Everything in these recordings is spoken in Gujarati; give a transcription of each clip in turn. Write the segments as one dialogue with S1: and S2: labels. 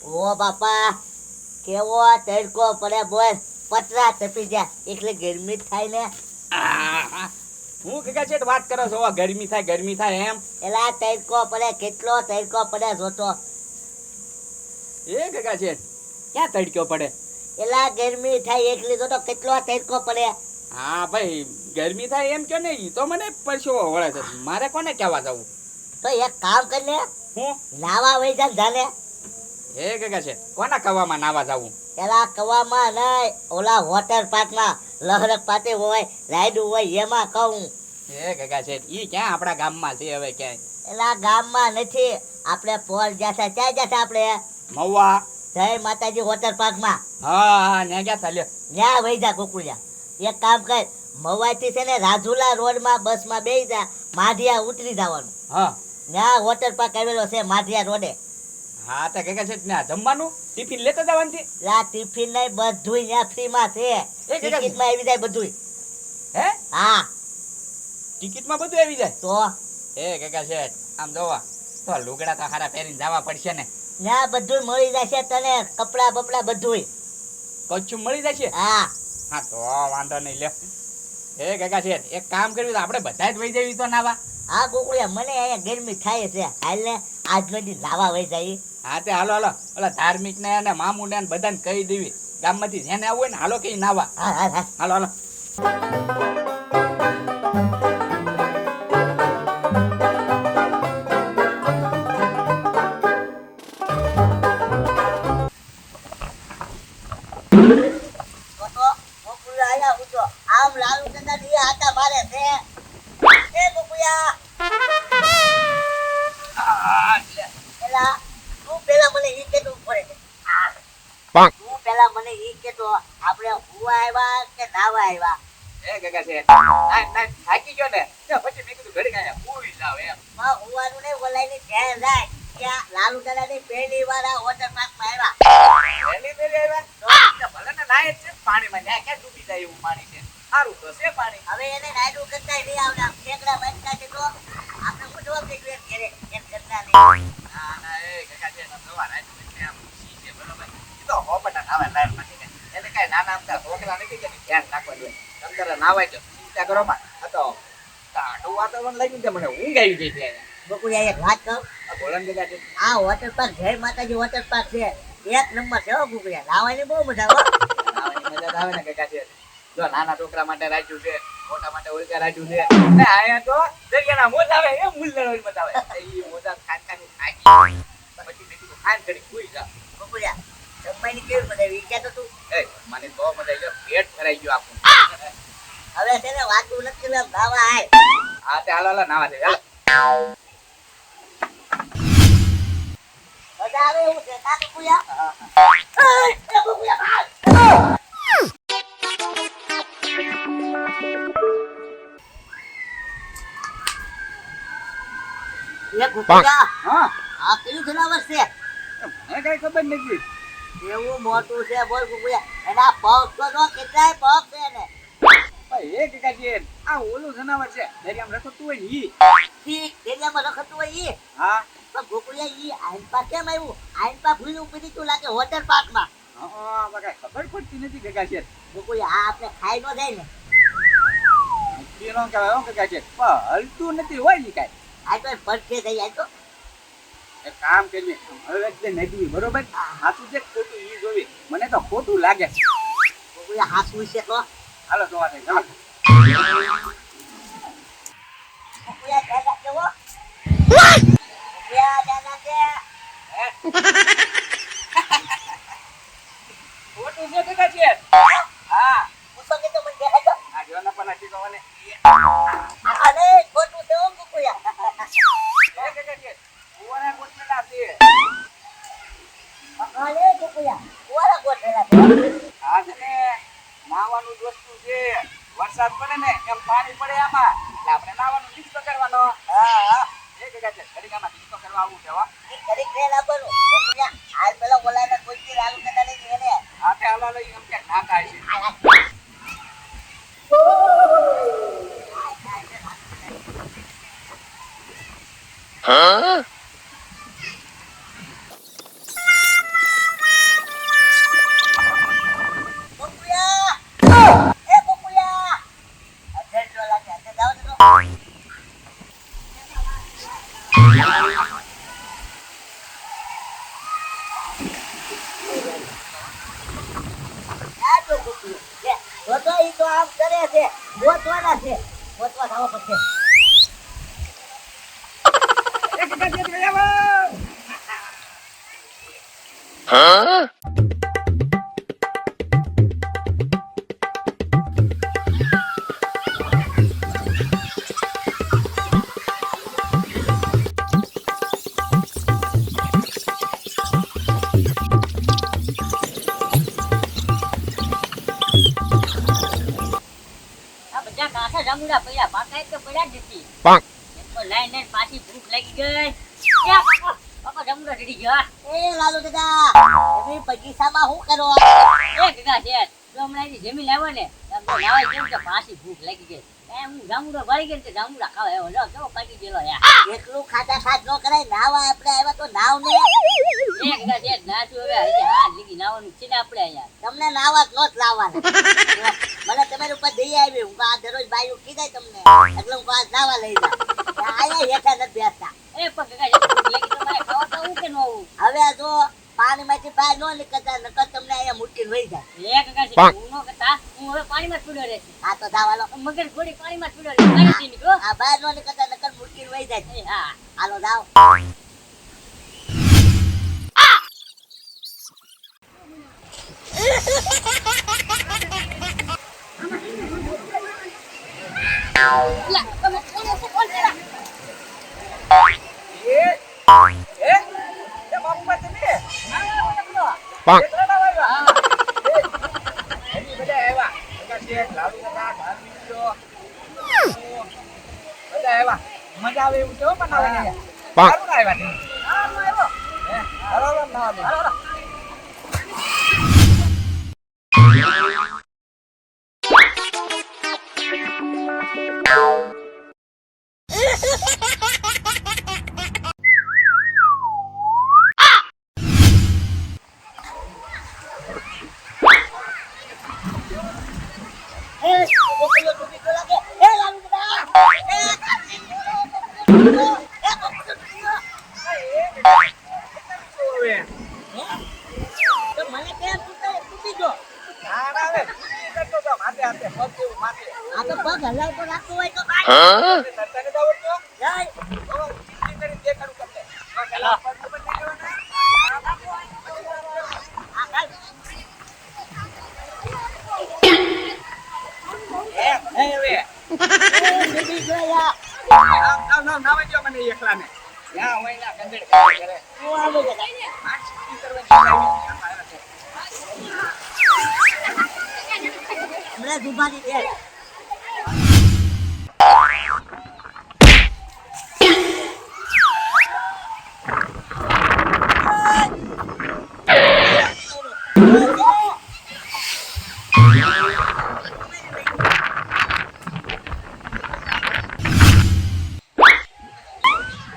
S1: ઓ બાપા કેવો તડકો પડે બોલ પતરા તપી જા એટલે ગરમી થાય ને
S2: આહ, હું કગા છે વાત કરો છો ગરમી થાય એમ
S1: એલા તડકો પડે કેટલો તડકો પડે જોતો
S2: એ કગા છે ક્યાં તડક્યો પડે
S1: એલા ગરમી થાય એકલી જોતો કેટલો તડકો પડે
S2: હા ભાઈ ગરમી થાય એમ કે નહીં તો મને પરસેવો વળે છે મારે કોને કહેવા જવું
S1: તો એક કામ કર ને
S2: હું
S1: નાવા વઈ જા જાને
S2: એ કગા છે કોના કવામાં નાવા જવું
S1: એલા કવામાં નહીં ઓલા વોટર પાર્કમાં લહરક પાટી હોય રાયડું હોય એમાં કહું
S2: એ કગા છે ઈ ક્યાં આપણા ગામમાં છે હવે ક્યાંય
S1: એલા ગામમાં નથી આપણે પોર જાતા ક્યાં જાતા આપણે
S2: મવા
S1: જય માતાજી વોટર પાર્કમાં
S2: હા હા ન્યા ક્યાં ચાલ્યો
S1: ન્યા વઈ જા ગોકુળિયા એક કામ કર મવાઈથી છે ને રાજુલા રોડમાં બસમાં બેસી જા માઢિયા ઉતરી જવાનું
S2: હા
S1: ન્યા વોટર પાર્ક આવેલો છે માઢિયા રોડે
S2: હા તો કગા છે ને જમવાનું ટિફિન લેતો જવાનું છે
S1: લા ટિફિન નહીં બધુંય ન્યા ફ્રીમાં છે ટિકિટમાં આવી જાય બધુંય
S2: હે
S1: હા
S2: ટિકિટમાં બધું આવી જાય
S1: તો
S2: એ કગા છે આમ જોવા તો લુગડા તો હારા પહેરીને જવા પડશે ને
S1: ન્યા બધુંય મળી જશે તને કપડા બપડા બધુંય
S2: કચ્છું મળી જશે
S1: હા
S2: હા તો વાંધો નહીં લે એ કાકા છે એક કામ કર્યું તો આપણે બધા જ વહી જવી તો નાવા
S1: હા ગોકુળિયા મને અહીંયા ગરમી થાય છે હાલ ને આજ બધી લાવા વઈ જાય
S2: હા તે હાલો હાલો ઓલા ધાર્મિક ને અને મામુ ને બધાને કહી દેવી ગામમાંથી જેને આવવું હોય ને હાલો કઈ નાવા
S1: હા હા હા
S2: હાલો હાલો
S1: તો ગોકુળિયા આયા હું તો આમ લાલુ દાદા ની આટા મારે છે એ ગોકુળિયા પેલા તું પેલા મને ઈ કેતું પડે તું પેલા મને ઈ કેતો આપણે હુવા આવ્યા કે નાવા આવ્યા
S2: એ કાકા છે ના ના થાકી ગયો ને તો પછી મેં કીધું ઘડી ગયા પૂરી જાવ એમ
S1: માં હુવાનું ને બોલાઈને ઘેર જાય ત્યાં લાલુ દાદા ની પહેલી વાર આ વોટર પાર્ક માં આવ્યા
S2: એની પેલી આવ્યા તો ભલે ને નાય છે પાણીમાં ન્યા ક્યાં ડૂબી જાય એવું પાણી છે સારું તો છે પાણી
S1: હવે એને નાયડું કરતા નહીં આવડા ઠેકડા વાંચતા છે તો આપણે હું જવાબ દઈશું એમ ઘેરે એમ કરતા નહીં
S2: ના ના એ કાકા છે ને સવાર આજ ને આમ સી છે બરોબર ઈ તો હોબટા નાવા લાયક નથી ને એને કઈ નાના અમતા છોકરા નથી કે ધ્યાન રાખવા જોઈએ તમતારે નાવાય તો ચિંતા કરો માં આ તો ટાઢું વાતાવરણ લાગ્યું છે મને ઊંઘ આવી ગઈ છે
S1: બકુયા એક વાત કહું
S2: આ બોલન કાકા છે
S1: આ વોટર પાર્ક જય માતાજી વોટર પાર્ક છે એક નંબર છે હો બકુયા નાવાની બહુ મજા આવે
S2: નાવાની મજા આવે ને કાકા છે જો નાના છોકરા માટે રાખ્યું છે મોટા માટે ઓલકા રાખ્યું છે ને આયા તો દરિયાના મોજા આવે એ મુલ્લડ મજા આવે એ મોજા ખાનકાની ખાકી પછી મેં કીધું ખાન કરી સુઈ જા
S1: બકુયા જમવાની કેવી મજા આવી કે તો તું
S2: એ મને તો મજા આવી ગયો પેટ ભરાઈ ગયું આખું
S1: હવે તેને વાતું નથી કરવું એમ નાવા આય
S2: હા તે હાલો હાલો નાવા દે હાલો
S1: મજા આવે એવું છે કા બકુયા એ બકુયા એ બકુયા
S2: હા
S1: આ કયું જનાવર છે
S2: મને કઈ ખબર નથી
S1: એવું મોટું છે બોલ બકુયા એના પગ તો જો કેટલાય પગ છે ને
S2: ભાઈ એ કાકાજી આ ઓલું જનાવર છે દરિયામાં રખડતું હોય ને ઈ
S1: ઠીક દરિયામાં રખડતું હોય ઈ
S2: હા
S1: પણ ગોકુળિયા ઈ આઈનપા કેમ આવ્યું આઈનપા ભૂલું પડી તું લાગે વોટર પાર્કમાં
S2: હા કઈ ખબર પડતી નથી કાકાજી
S1: ગોકુળિયા આ આપણે ખાઈ ન જાય ને
S2: પીનો કહેવાય હો કાકાજી પણ હલતું નથી હોય ઈ કાઈ
S1: આ તો પડખે થઈ જાય તો
S2: એક કામ કરવી હવે જ નદી બરોબર હાથું છે ખોટું ઈ જોવી મને તો ખોટું લાગે
S1: ગોકુળિયા હાસવું છે તો
S2: હાલો જોવા દે ચાલો
S1: ગોકુળિયા દાદા કેવો ગોકુળિયા દાદા કે
S2: ખોટું છે કાકાજી હા
S1: પૂછો કે તો મને દેખાય તો
S2: આ જો ના પણ ઠીક મને
S1: અરે ખોટું છે ઓ ગોકુળિયા
S2: કાકાજી ઓના ગોઠવેલા છે
S1: અરે ગોકુળિયા ઓરા ગોઠવેલા છે
S2: આ છે ને નાવાનું જ વસ્તુ છે વરસાદ પડે ને એમ પાણી પડે આમાં એટલે આપણે નાવાનું મિક્સ કરવાનો
S1: હા
S2: એ કાકાજી ઘડીકામાં મિક્સ કરવા આવું છે હો
S1: ઈ ઘડી ટ્રેન આપવાનું ગોકુળિયા હાલ પેલા ઓલાને કોઈ લાલુ દાદા ને એને
S2: આ તે હાલો લઈ એમ કે ના કાય છે
S1: આ તો કુકડું. લે, જોતો ઈ તો આમ કરે છે. ગોતવાના છે. ગોતવા થાવો પડશે.
S2: એ કાકા જે આવ્યા.
S3: આ બધા કાંઠા જામુડા પડ્યા પાકા એક તો પડ્યા જ નથી
S4: પાંક.
S3: એમ તો લાઈન લાઈન પાછી ભૂખ લાગી ગઈ ક્યાં પાકા પાકા જામુડા ચડી ગયા
S1: એ લાલુ દાદા, તમે પૈસામાં શું કરો?
S3: એ ગગા છે જો હમણાં એની જમીન આવ્યો ને એમ તો લાવાય કેમ કે પાછી ભૂખ લાગી ગઈ એમ હું જામુડો ભરી ગઈ ને તે જામુડા ખાવા આવ્યો જો કેવો પાકી ગયેલો યાર
S1: એટલું ખાતા ખાત ન કરાય. નાવા આપણે આવ્યા તો નાવ ને.
S3: એ ગગા છે નાચું હવે હજી હા લીગી નાવાનું છે ને આપણે અહીંયા
S1: તમને નાવા જ નોત લાવવાના. મને તમારી ઉપર દઈ આવી. હું આ દરરોજ બાયું કીધાય તમને એટલે હું આજ નાવા લઈ જાઉં. આયા હેઠા નથી બેસતા.
S3: એ પણ ગગા છે ભૂખ લાગી તો મારે ખાવા તો હું કે ન આવું
S1: હવે જો પાણીમાંથી બહાર ન નીકળતા નકર તમને અહીંયા મુશ્કેલ વહી જાય.
S3: એ ગગા છે હું ન કરતા હું હવે પાણીમાં જ પડ્યો રહેશે
S1: આ તો દાવાલો.
S3: મગર ઘોડી પાણીમાં જ પડ્યો રહેશે મારી ટીમ ગો
S1: આ બહાર ન નીકળતા નકર મુશ્કેલ વહી જાય.
S3: એ હા
S1: હાલો જાઓ.
S3: લા તમે કોણ છે
S2: એ બાપુમાં તમે
S4: પાંક.
S2: કેટલા ના આવ્યા? એની બધા આવ્યા. કાકા શેઠ, લાલુ કાકા, ધાર્મિકો. બધા આવ્યા. મજા આવે એવું છે હો બનાવવાની.
S4: પાંક.
S2: સારું ના આવ્યા તમે. સારું આવ્યો. હે, હાલો, હાલો, નાવા દે. હાલો, હાલો.
S1: એ બોકલો ટોપી તો લાગે. એ લાલુ દાદા. એ બોકલો ટોપી.
S2: હવે.
S1: તો મને કેમ તૂટી ગયો?
S2: ના, ના, હવે. ઈ કરતો જાઓ. માથે હાથે, પગ જેવું માથે.
S1: આ તો પગ હલાવતો રાખતો હોય તો કાંઈ.
S2: તને જ આવડતું?
S1: જાય.
S2: તો ચીપલી કરીને દેખાડું તમને. હવે પેલા પગ ઉપર નહીં લેવાના.
S1: આ કાંઈ.
S2: હે, હવે.
S1: એ બીબી જોયા.
S2: નાવા દ્યો મને એકલાને. યા, હું એના ગંધેડ ખાવા ઘરે.
S1: હું આવું દાદા.
S2: આ ચીપલી કરવાની આમાં આવ્યા છે.
S1: હમણાં જ ઊભાની છે.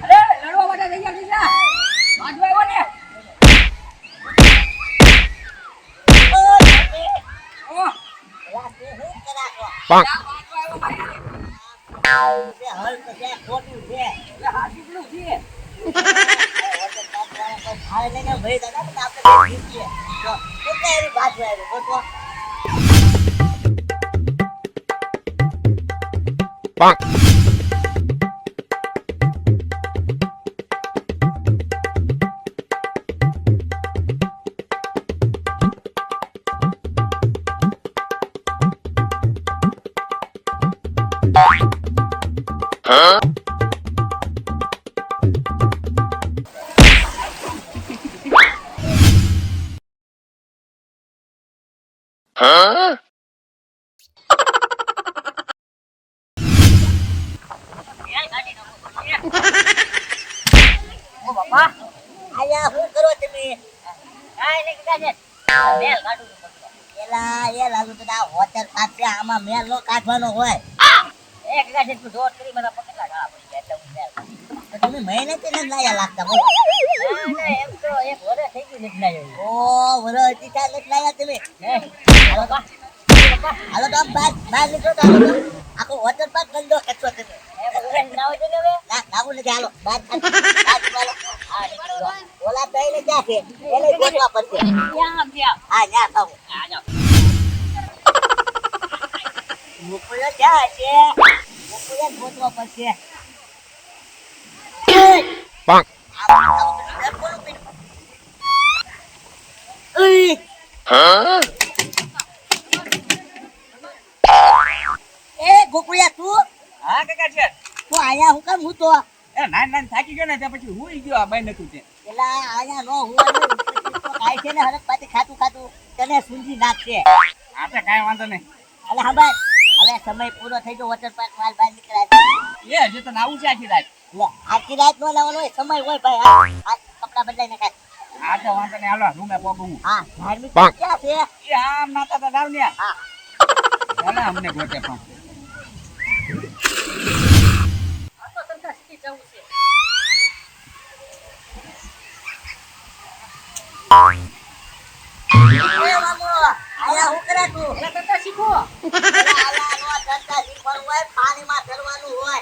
S3: અરે લડવા માટે તૈયાર થઈ જા વાંચવા આવ્યો ને ઓ
S4: પાંક.
S1: હલ તો છે, ખોટું છે.
S3: એટલે હા કેટલું છે
S1: હારે લઈને ભાઈ દાદા પણ આપણે બે જીતીએ. તો કેટલા એની બાજુ આવ્યું ગોતવા.
S4: પાંક.
S3: મેલ કાઢી નાખો ઓ બાપા
S1: આયા શું કરો તમે?
S3: કાઈ નહીં કીધા છે મેલ કાઢું છું બધું.
S1: એલા એ લાલુ દાદા હોતર પાસે આમાં મેલ નો કાઢવાનો હોય.
S3: એક કીધા છે તું જોર કરી મને પકડલા ઢાળા પડી ગયા એટલે હું મેલ કાઢું.
S1: તો તમે મહેનતે નથી લાયા લાગતા બોલો.
S3: ના ના એમ તો એક વર્ષ થઈ ગયું નથી લાવ્યો
S1: ઓ વરો હતી ચાલ નથી લાયા તમે.
S3: હે હાલો બા
S1: હાલો તો આમ બહાર નીકળો તો હાલો તો. આખો હોતર પાક ગંદો ખેંચો તમે.
S3: નાવા દે ને હવે.
S1: ના નાવું નથી હાલો બાદ હાલો ઓલા તઈને ક્યાં છે એને ગોતવા પડશે
S3: ત્યાં ગયા.
S1: હા ન્યા ખાવું
S3: આ જાઓ.
S1: મુકુયો ક્યાં છે મુકુયો ગોતવા પડશે
S4: bonk,
S1: એ ગોકુળિયા તું
S2: હા કાકા છે
S1: તું આયા હું કેમ હું તો
S2: એ નાન થાકી ગયો ને ત્યાં પછી હુઈ ગયો આ બાઈ નતું ત્યાં
S1: પેલા આયા નો હું તો કાઈ છે ને હરક પાટી ખાતું તને સુંજી નાખશે
S2: આ તો કાંઈ વાંધો નહીં
S1: અલે હંભાઈ હવે સમય પૂરો થઈ ગયો વોટર પાર્ક માલ બહાર નીકળાય
S2: એ હજી તો નાવું છે આખી રાત
S1: લે આખી રાત નો લાવવાનો હોય સમય હોય ભાઈ આ કપડા બદલાઈને કાઢ
S2: આ તો વાંધો નહીં હાલો રૂમે પોગું
S1: હા ધાર્મિક
S4: પાંખ.
S1: ક્યાં છે
S2: એ આમ નાતા તા દાવ ને
S1: હા
S2: ચાલે અમને ગોતે પણ
S3: આ તો તમતા સીધી જવું છે.
S1: એ મામો આયા હું કરે તું
S3: એટલે તમતા શીખો.
S1: આયા નો ધંધા શીખવાનું હોય પાણીમાં તરવાનું હોય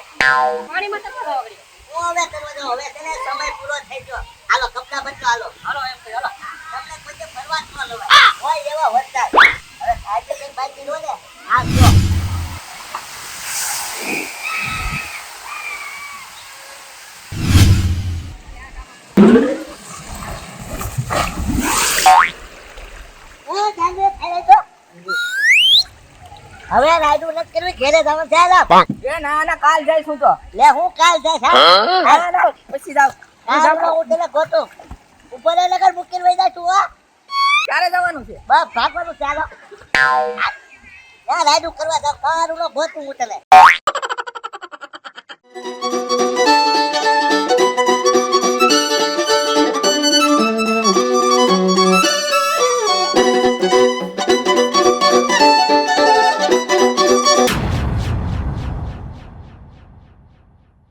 S3: પાણીમાં તમતા જવા વળી.
S1: હું હવે તરવાનો હવે તને સમય પૂરો થઈ ગયો હાલો કપડા બદલો હાલો
S3: હાલો એમ કહી, હાલો.
S1: તમને કોઈ ફરવા જ ન લવાય હોય એવા વરસાદ હવે આજે કઈ બાકી નો ને આ જો હવે રાયડું નથી કરવી ઘેરે જવાનું છે હાલો.
S4: bonk,
S2: એ ના કાલ જઈશું તો
S1: લે હું કાલ જઈશ હા
S2: હા ના પછી જાવ
S1: કાલનો હું તને ગોતું ઉપર એ લગન મૂકીને વઈ જા તું હો
S2: ક્યારે જવાનું છે
S1: બસ ભાગવાનું ચાલો ના રાયડું કરવા જાવ કારું નો ગોતું હું તને